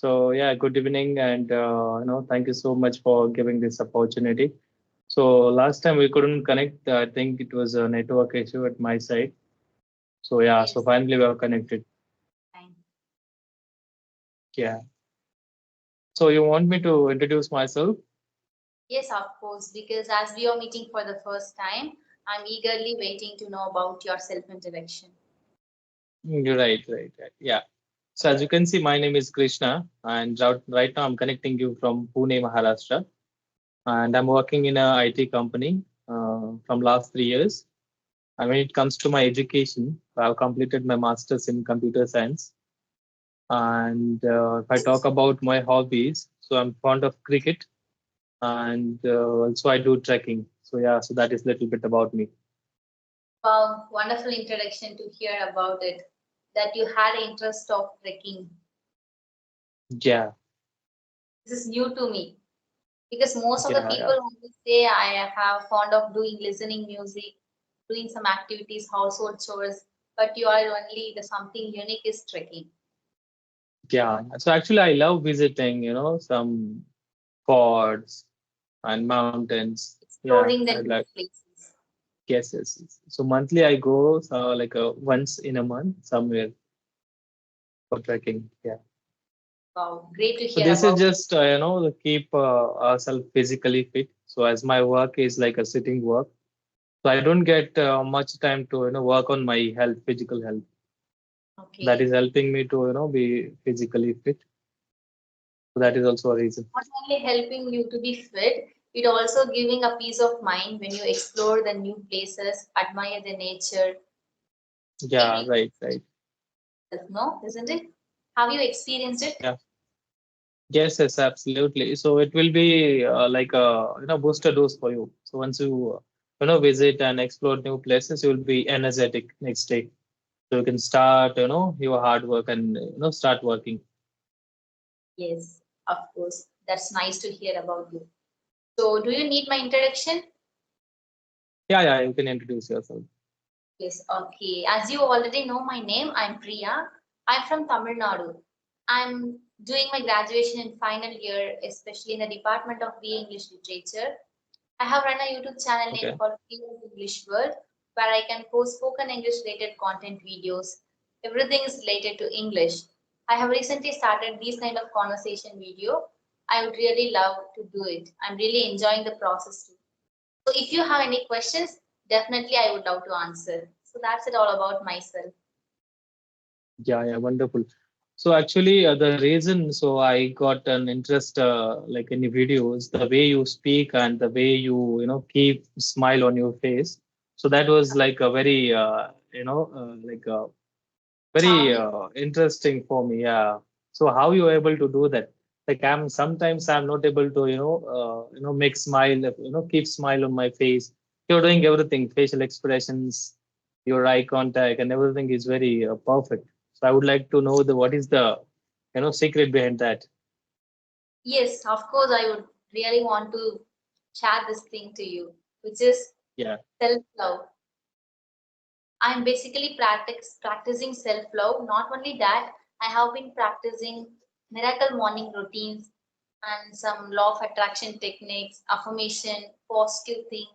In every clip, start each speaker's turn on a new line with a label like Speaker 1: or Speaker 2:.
Speaker 1: So yeah, good evening, and thank you so much for giving this opportunity. So last time we couldn't connect. I think it was a network issue at my side. So yeah, so
Speaker 2: Yes,
Speaker 1: finally we are connected.
Speaker 2: fine.
Speaker 1: Yeah. So you want me to introduce myself?
Speaker 2: Yes, of course, because as we are meeting for the first time, I'm eagerly waiting to know about your self-introduction.
Speaker 1: You're right. Yeah. So as you can see, my name is Krishna, and right now I'm connecting you from Pune, Maharashtra, and I'm working in a IT company from last 3 years. And when it comes to my education, I've completed my master's in computer science. And if I talk about my hobbies, so I'm fond of cricket and also I do trekking. So yeah, so that is a little bit about me.
Speaker 2: Wow, wonderful introduction to hear about it. That you had an interest of trekking.
Speaker 1: Yeah,
Speaker 2: This is new to me because most of the
Speaker 1: yeah.
Speaker 2: people only say I have fond of doing listening music, doing some activities, household chores, but you are only the something unique is trekking,
Speaker 1: Yeah. So actually, I love visiting, some forts and mountains. Yeah,
Speaker 2: exploring the
Speaker 1: I
Speaker 2: new
Speaker 1: like.
Speaker 2: places.
Speaker 1: Yes. So monthly I go like once in a month somewhere for trekking. Yeah.
Speaker 2: Wow, great to
Speaker 1: So
Speaker 2: hear
Speaker 1: this is
Speaker 2: about it.
Speaker 1: just to keep ourselves physically fit. So as my work is like a sitting work, so I don't get much time to work on my health, physical health. That is
Speaker 2: Okay.
Speaker 1: helping me to be physically fit. So that is also a reason.
Speaker 2: Not only helping you to be fit, it also giving a peace of mind when you explore the new places, admire the nature. It
Speaker 1: Yeah, right.
Speaker 2: itself, no, isn't it? Have you experienced it?
Speaker 1: Yeah. Yes, absolutely. So it will be like a booster dose for you. So once you visit and explore new places, you will be energetic next day. So you can start your hard work and start working.
Speaker 2: Yes, of course. That's nice to hear about you. So, do you need my introduction?
Speaker 1: Yeah. You can introduce yourself.
Speaker 2: Yes, okay. As you already know my name, I'm Priya. I'm from Tamil Nadu. I'm doing my graduation in final year, especially in the Department of BA English Literature. I have run a YouTube channel name
Speaker 1: Okay.
Speaker 2: called Fluent English World, where I can post spoken English related content videos. Everything is related to English. I have recently started these kind of conversation video. I would really love to do it. I'm really enjoying the process too. So if you have any questions, definitely I would love to answer. So that's it all about myself.
Speaker 1: Yeah. Wonderful. So actually, the reason so I got an interest like in the videos, the way you speak and the way you keep smile on your face. So that was like a very like a very
Speaker 2: Charming.
Speaker 1: interesting for me. Yeah. So how you able to do that? Like I'm not able to make smile, keep smile on my face. You're doing everything, facial expressions, your eye contact, and everything is very perfect. So I would like to know the what is the secret behind that.
Speaker 2: Yes, of course, I would really want to share this thing to you, which is
Speaker 1: Yeah.
Speaker 2: self love. I'm basically practicing self love. Not only that, I have been practicing miracle morning routines and some law of attraction techniques, affirmation, positive things,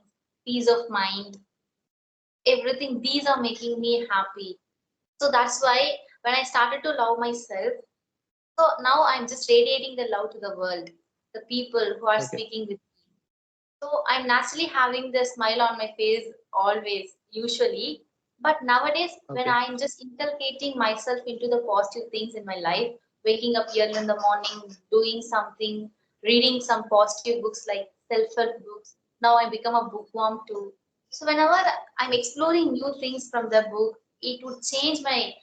Speaker 2: peace of mind, everything. These are making me happy. So that's why when I started to love myself, so now I'm just radiating the love to the world, the people who are
Speaker 1: Okay.
Speaker 2: speaking with me. So I'm naturally having the smile on my face always, usually. But nowadays, when
Speaker 1: Okay.
Speaker 2: I'm just inculcating myself into the positive things in my life, waking up early in the morning, doing something, reading some positive books like self-help books. Now I become a bookworm too. So whenever I'm exploring new things from the book, it would change my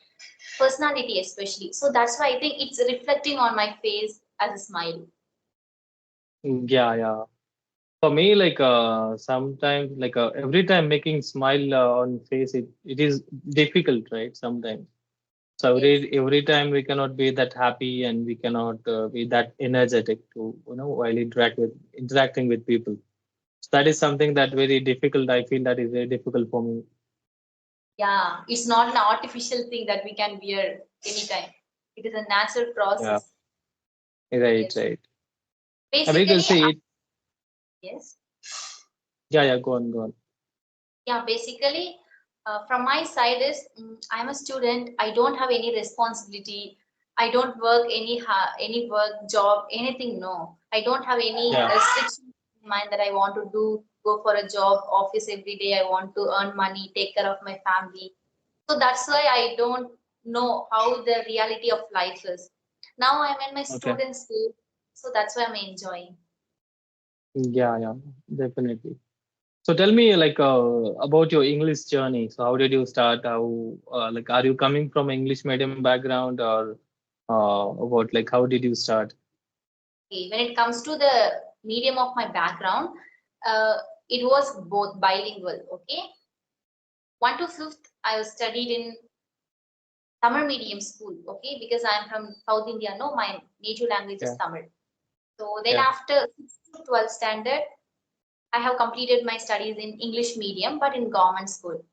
Speaker 2: personality especially. So that's why I think it's reflecting on my face as a smile.
Speaker 1: Yeah. For me, like sometimes, like every time making smile on face, it is difficult, right? Sometimes. So
Speaker 2: Yes.
Speaker 1: every time we cannot be that happy and we cannot be that energetic to while interacting with people. So that is something that very difficult. I feel that is very difficult for me.
Speaker 2: Yeah, it's not an artificial thing that we can wear anytime. It is a natural
Speaker 1: Yeah.
Speaker 2: process.
Speaker 1: Right,
Speaker 2: Yes.
Speaker 1: right. Because
Speaker 2: Basically,
Speaker 1: see it.
Speaker 2: yes.
Speaker 1: Yeah, yeah. Go on, go on.
Speaker 2: Yeah, basically, from my side is I'm a student. I don't have any responsibility. I don't work any work job anything. No, I don't have any
Speaker 1: Yeah.
Speaker 2: restriction in mind that I want to do. Go for a job, office every day. I want to earn money, take care of my family. So that's why I don't know how the reality of life is. Now I'm in my
Speaker 1: Okay.
Speaker 2: student stage, so that's why I'm enjoying.
Speaker 1: Yeah, yeah. Definitely. So tell me, like, about your English journey. So how did you start? How, like, are you coming from English medium background, or about like how did you start?
Speaker 2: Okay, when it comes to the medium of my background, uh, it was both bilingual. Okay, 1 to 5th, I was studied in Tamil medium school. Okay, because I'm from South India. No, my native language is
Speaker 1: Yeah,
Speaker 2: Tamil. So then
Speaker 1: yeah.
Speaker 2: after 6th to 12th standard, I have completed my studies in English medium, but in government school.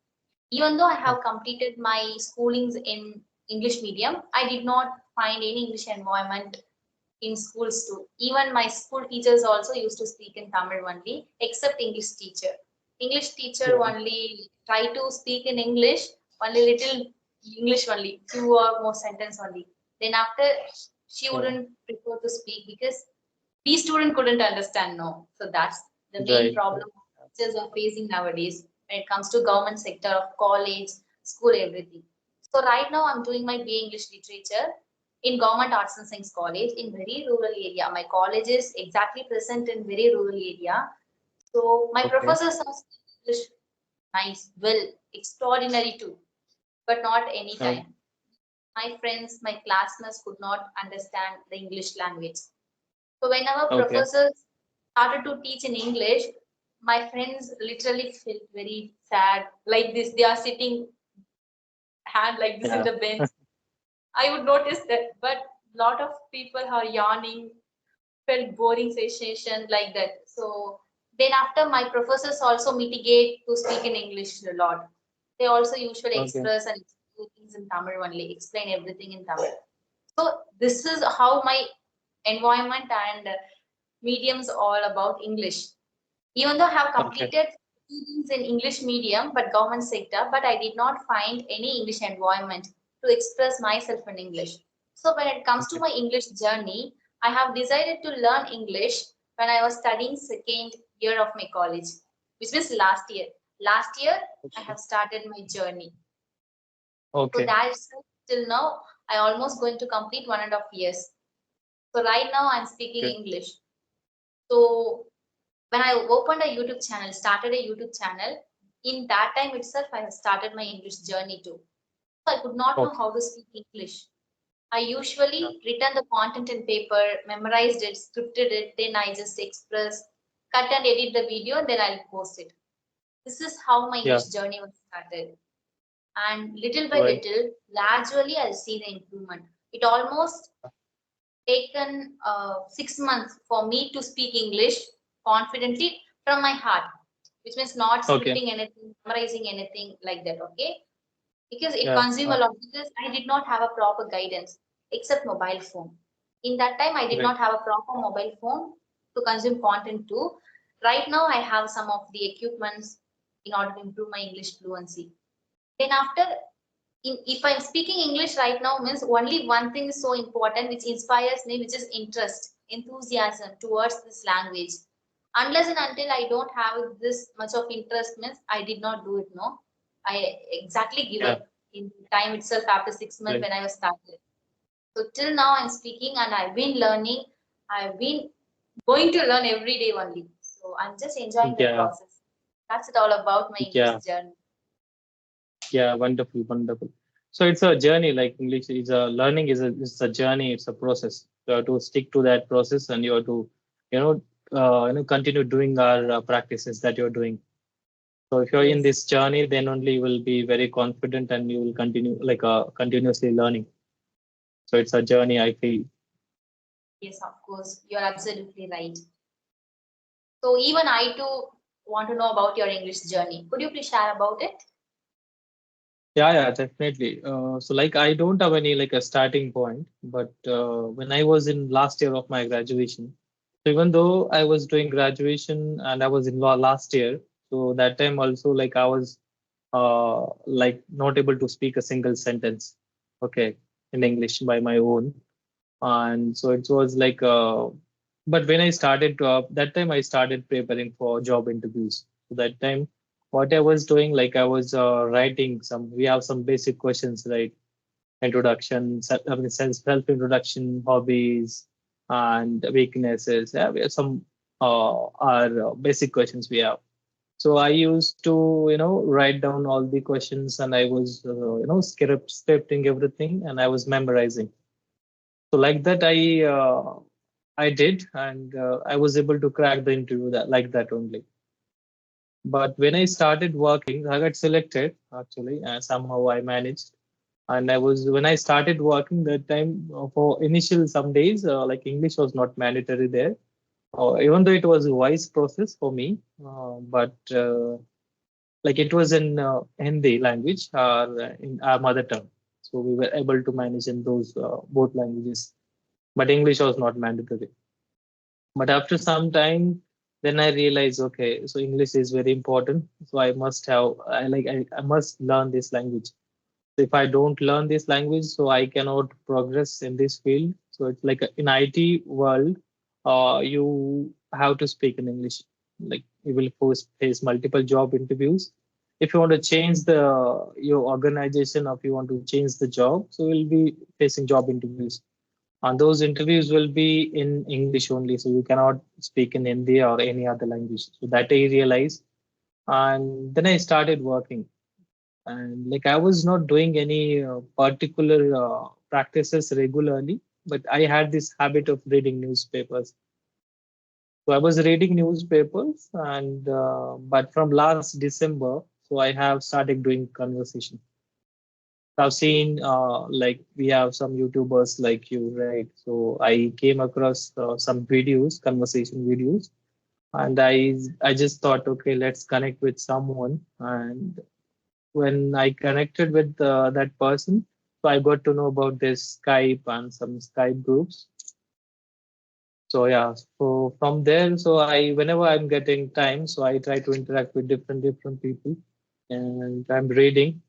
Speaker 2: Even though I have
Speaker 1: Okay.
Speaker 2: completed my schoolings in English medium, I did not find any English environment in schools too. Even my school teachers also used to speak in Tamil only, except English teacher. English teacher
Speaker 1: Yeah,
Speaker 2: only try to speak in English, only little English only, few or more sentence only. Then after she
Speaker 1: yeah.
Speaker 2: wouldn't prefer to speak because we student couldn't understand no. So that's the main
Speaker 1: Right, right.
Speaker 2: problem teachers are facing nowadays when it comes to government sector of college, school, everything. So right now I'm doing my BA English literature in Government Arts and Science College in very rural area. My college is exactly present in very rural area. So my
Speaker 1: Okay.
Speaker 2: professors are speaking English nice, well, extraordinary too, but not any
Speaker 1: Oh,
Speaker 2: time. My friends, my classmates could not understand the English language. So when our
Speaker 1: okay.
Speaker 2: professors started to teach in English, my friends literally felt very sad. Like this, they are sitting hand like this in
Speaker 1: Yeah.
Speaker 2: the bench. I would notice that, but lot of people are yawning, felt boring sensation like that. So then after my professors also mitigate to speak in English a lot. They also usually
Speaker 1: Okay.
Speaker 2: express and do things in Tamil only, explain everything in Tamil. So this is how my environment and mediums all about English. Even though I have
Speaker 1: Okay.
Speaker 2: completed students in English medium but government sector, but I did not find any English environment to express myself in English. So when it comes to
Speaker 1: Okay.
Speaker 2: my English journey, I have decided to learn English when I was studying second year of my college, which means last year. Last year, I
Speaker 1: Okay.
Speaker 2: have started my journey. So
Speaker 1: Okay.
Speaker 2: that's till now, I almost going to complete 1.5 years. So right now I'm speaking
Speaker 1: Okay.
Speaker 2: English. So when I opened a YouTube channel, started a YouTube channel, in that time itself, I have started my English journey too. So I could not know
Speaker 1: Okay.
Speaker 2: how to speak English. I
Speaker 1: Yeah.
Speaker 2: usually written the content in paper, memorized it, scripted it, then I just express, cut and edit the video, then I'll post it. This is how my
Speaker 1: Yeah.
Speaker 2: English journey was started. And little by
Speaker 1: Right.
Speaker 2: little, gradually I'll see the improvement. It almost taken 6 months for me to speak English confidently from my heart, which means not
Speaker 1: Okay.
Speaker 2: scripting anything, memorizing anything like that. Okay, because it
Speaker 1: Yeah.
Speaker 2: consumed a lot because I did not have a proper guidance except mobile phone. In that time, I did
Speaker 1: Right.
Speaker 2: not have a proper mobile phone to consume content too. Right now, I have some of the equipments in order to improve my English fluency. Then after if I'm speaking English right now, means only one thing is so important which inspires me, which is interest, enthusiasm towards this language. Unless and until I don't have this much of interest, means I did not do it. No, I exactly give
Speaker 1: Yeah.
Speaker 2: up in time itself after 6 months
Speaker 1: Right.
Speaker 2: when I was started. So till now I'm speaking and I've been learning. I've been going to learn every day only. So I'm just enjoying the
Speaker 1: Yeah.
Speaker 2: process. That's it all about my English
Speaker 1: Yeah.
Speaker 2: journey.
Speaker 1: Yeah. Wonderful. Wonderful. So it's a journey. Like English is a learning is a journey. It's a process. You have to stick to that process, and you have to, you know, continue doing our practices that you're doing. So if you're in
Speaker 2: Yes.
Speaker 1: this journey, then only you will be very confident and you will continue like continuously learning. So it's a journey, I feel.
Speaker 2: Yes, of course. You're absolutely right. So even I too want to know about your English journey. Could you please share about it?
Speaker 1: Yeah, definitely. So like I don't have any like a starting point, but when I was in last year of my graduation, so even though I was doing graduation and I was in law last year, so that time also like I was like not able to speak a single sentence, okay, in English by my own. And so it was like but when I started that time I started preparing for job interviews. So that time what I was doing, like I was writing some, we have some basic questions, right? Introduction, I mean, self introduction, hobbies and weaknesses. Yeah, we have some are basic questions we have. So I used to, write down all the questions, and I was scripting everything, and I was memorizing. So like that, I did, and I was able to crack the interview that like that only. But when I started working, I got selected actually. Somehow I managed, and I was when I started working that time for initial some days, like English was not mandatory there, even though it was a wise process for me. But like it was in Hindi language or in our mother tongue, so we were able to manage in those both languages. But English was not mandatory. But after some time, then I realized, okay, so English is very important. So I must have, I must learn this language. So if I don't learn this language, so I cannot progress in this field. So it's like in IT world, you have to speak in English. Like you will face multiple job interviews. If you want to change the your organization, or if you want to change the job, so you'll be facing job interviews, and those interviews will be in English only, so you cannot speak in Hindi or any other language. So that I realized, and then I started working. And like I was not doing any particular practices regularly, but I had this habit of reading newspapers. So I was reading newspapers, and but from last December, so I have started doing conversation. I've seen like we have some YouTubers like you, right? So I came across some videos, conversation videos, and I just thought, okay, let's connect with someone. And when I connected with that person, so I got to know about this Skype and some Skype groups. So yeah, so from there, so I whenever I'm getting time, so I try to interact with different people, and I'm reading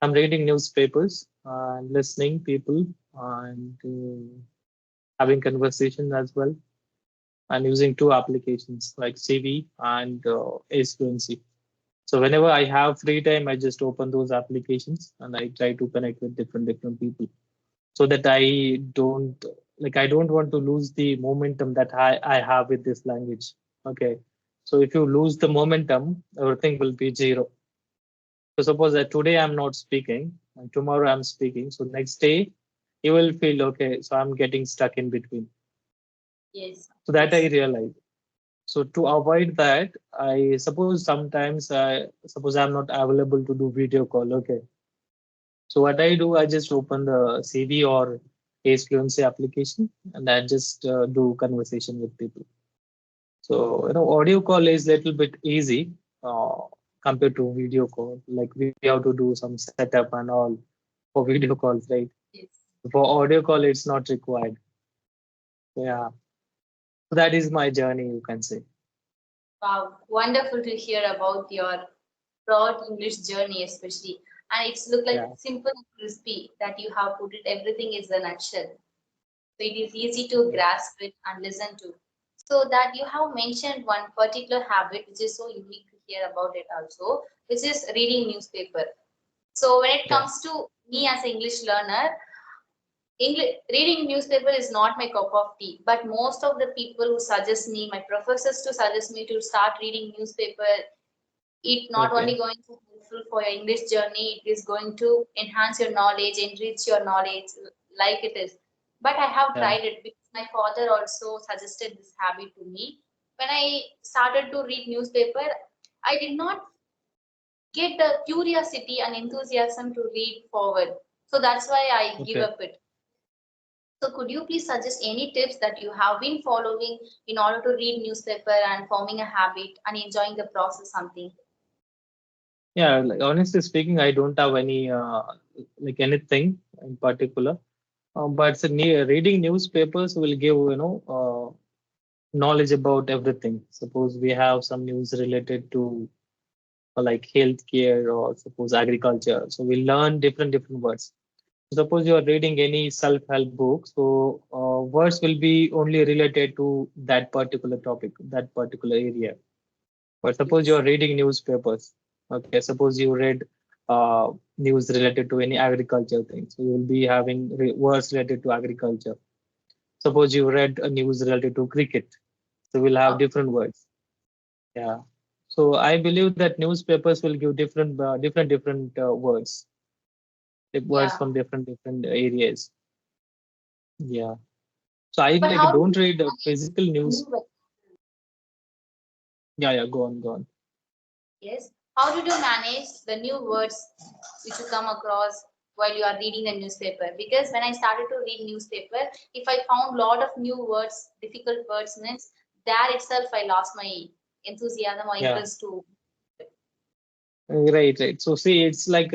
Speaker 1: newspapers and listening people, and having conversation as well, and using two applications like CV and Ace Fluency. So whenever I have free time, I just open those applications and I try to connect with different people, so that I don't want to lose the momentum that I have with this language. Okay. So if you lose the momentum, everything will be zero. So suppose that today I'm not speaking and tomorrow I'm speaking. So next day you will feel okay. So I'm getting stuck in between.
Speaker 2: Yes,
Speaker 1: So that I
Speaker 2: yes.
Speaker 1: realized. So to avoid that, I suppose sometimes I suppose I'm not available to do video call. Okay. So what I do, I just open the CV or Ace Fluency application, and I just do conversation with people. So audio call is little bit easy uh, compared to video call. Like we have to do some setup and all for video calls, right?
Speaker 2: Yes.
Speaker 1: For audio call, it's not required. Yeah, so that is my journey, you can say.
Speaker 2: Wow, wonderful to hear about your broad English journey, especially. And it's look like
Speaker 1: Yeah.
Speaker 2: simple and crispy that you have put it everything is a nutshell. So it is easy to grasp it and listen to. So that you have mentioned one particular habit which is so unique to hear about it also, which is reading newspaper. So when it
Speaker 1: Yeah.
Speaker 2: comes to me as an English learner, English, reading newspaper is not my cup of tea, but most of the people who suggest me, my professors to suggest me to start reading newspaper, it not only
Speaker 1: Okay.
Speaker 2: going to helpful for your English journey, it is going to enhance your knowledge, enrich your knowledge like it is. But I have
Speaker 1: Yeah.
Speaker 2: tried it because my father also suggested this habit to me. When I started to read newspaper, I did not get the curiosity and enthusiasm to read forward. So that's why I give
Speaker 1: Okay.
Speaker 2: up it. So could you please suggest any tips that you have been following in order to read newspaper and forming a habit and enjoying the process something?
Speaker 1: Yeah, like honestly speaking, I don't have any like anything in particular. But reading newspapers will give knowledge about everything. Suppose we have some news related to like healthcare or suppose agriculture. So we learn different words. Suppose you are reading any self-help book, so words will be only related to that particular topic, that particular area. But suppose you
Speaker 2: Yes.
Speaker 1: are reading newspapers. Okay, suppose you read news related to any agriculture thing, so you will be having words related to agriculture. Suppose you read a news related to cricket, so we'll have
Speaker 2: Okay.
Speaker 1: different words. Yeah. So I believe that newspapers will give different words, like words
Speaker 2: Yeah.
Speaker 1: from different areas. Yeah. So I
Speaker 2: But
Speaker 1: like
Speaker 2: how do
Speaker 1: don't
Speaker 2: you
Speaker 1: read
Speaker 2: manage
Speaker 1: physical
Speaker 2: the
Speaker 1: news.
Speaker 2: new web?
Speaker 1: Yeah, yeah. Go on, go on.
Speaker 2: Yes. How did you manage the new words which you come across while you are reading the newspaper? Because when I started to read newspaper, if I found lot of new words, difficult words, means there itself I lost my enthusiasm or
Speaker 1: Yeah.
Speaker 2: interest to.
Speaker 1: Right, right. So see, it's like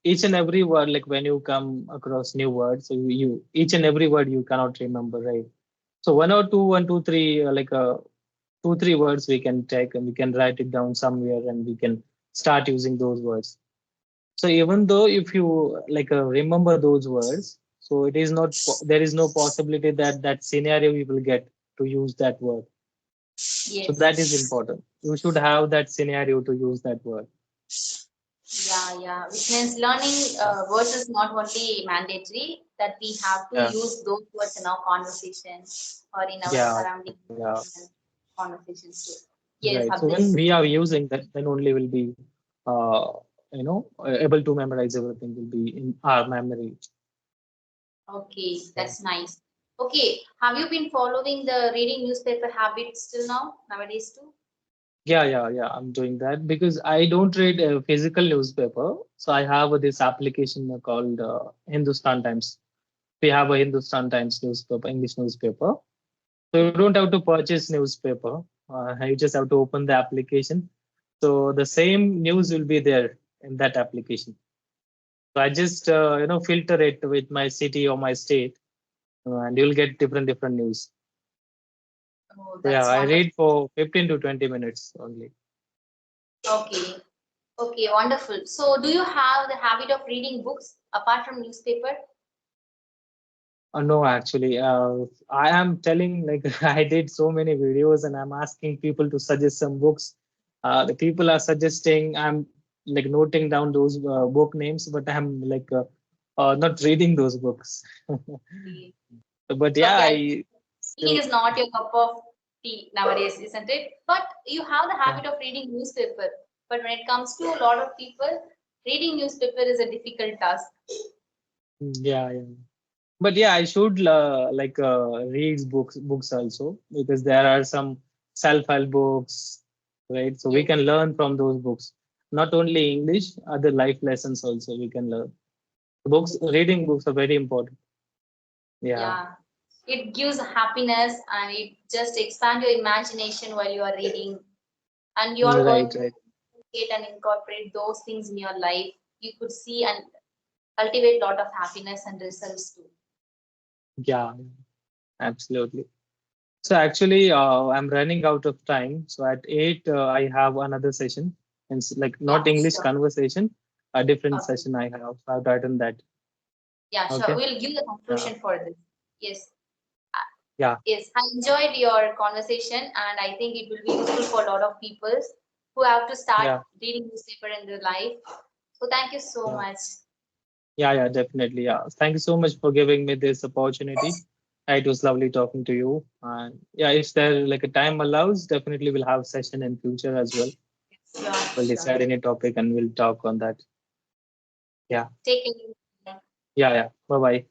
Speaker 1: each and every word, like when you come across new words, so you each and every word you cannot remember, right? So one, two, three, like two, three words we can take and we can write it down somewhere and we can start using those words. So even though if you like remember those words, so it is not there is no possibility that that scenario you will get to use that word. So that is
Speaker 2: Yes.
Speaker 1: important. You should have that scenario to use that word.
Speaker 2: Yeah, yeah. Which means learning words is not only mandatory, that we have to
Speaker 1: Yeah,
Speaker 2: use those words in our conversation or in our
Speaker 1: yeah,
Speaker 2: surrounding
Speaker 1: yeah.
Speaker 2: conversations too. Yes,
Speaker 1: Right. So when
Speaker 2: Abdus.
Speaker 1: we are using that, then only will be, able to memorize everything will be in our memory.
Speaker 2: Okay,
Speaker 1: Yeah.
Speaker 2: that's nice. Okay, have you been following the reading newspaper habit still now, nowadays too?
Speaker 1: Yeah. I'm doing that because I don't read a physical newspaper. So I have this application called Hindustan Times. We have a Hindustan Times newspaper, English newspaper. So you don't have to purchase newspaper. You just have to open the application. So the same news will be there in that application. So I just filter it with my city or my state, and you'll get different news.
Speaker 2: Oh,
Speaker 1: So yeah,
Speaker 2: that's
Speaker 1: I
Speaker 2: wonderful.
Speaker 1: read for 15 to 20 minutes only.
Speaker 2: Okay, okay, wonderful. So, do you have the habit of reading books apart from newspaper?
Speaker 1: No, actually, I am telling like I did so many videos and I'm asking people to suggest some books. The people are suggesting, I'm like noting down those book names, but I'm like not reading those books.
Speaker 2: Okay.
Speaker 1: But
Speaker 2: So,
Speaker 1: yeah,
Speaker 2: okay,
Speaker 1: I
Speaker 2: reading
Speaker 1: still,
Speaker 2: is not your cup of tea nowadays, isn't it? But you have the
Speaker 1: yeah,
Speaker 2: habit of reading newspaper. But when it comes to a lot of people, reading newspaper is a difficult task.
Speaker 1: yeah. But yeah, I should read books also because there are some self-help books, right? So we
Speaker 2: Yes.
Speaker 1: can learn from those books. Not only English, other life lessons also we can learn. Books, reading books are very important. Yeah,
Speaker 2: Yeah. It gives happiness and it just expand your imagination while you are reading. And you are going
Speaker 1: right,
Speaker 2: to
Speaker 1: right.
Speaker 2: get and incorporate those things in your life. You could see and cultivate a lot of happiness and results too.
Speaker 1: Yeah, absolutely. So actually, I'm running out of time. So at 8, I have another session. And like
Speaker 2: Yeah,
Speaker 1: not English
Speaker 2: sure.
Speaker 1: conversation, a different
Speaker 2: Okay.
Speaker 1: session I have. So I have to attend that.
Speaker 2: Yeah, sure.
Speaker 1: Okay.
Speaker 2: We'll give the
Speaker 1: Yeah.
Speaker 2: conclusion for this. Yes. Uh,
Speaker 1: Yeah.
Speaker 2: Yes, I enjoyed your conversation, and I think it will be useful for a lot of people who have to start
Speaker 1: Yeah.
Speaker 2: reading newspaper in their life. So thank you so
Speaker 1: Yeah.
Speaker 2: much.
Speaker 1: Yeah, definitely. Yeah. Thank you so much for giving me this opportunity. It was lovely talking to you. And yeah, if there like a time allows, definitely we'll have session in future as well.
Speaker 2: Sure,
Speaker 1: We'll
Speaker 2: sure.
Speaker 1: decide any topic and we'll talk on that. Yeah.
Speaker 2: Take care.
Speaker 1: Yeah. Bye bye.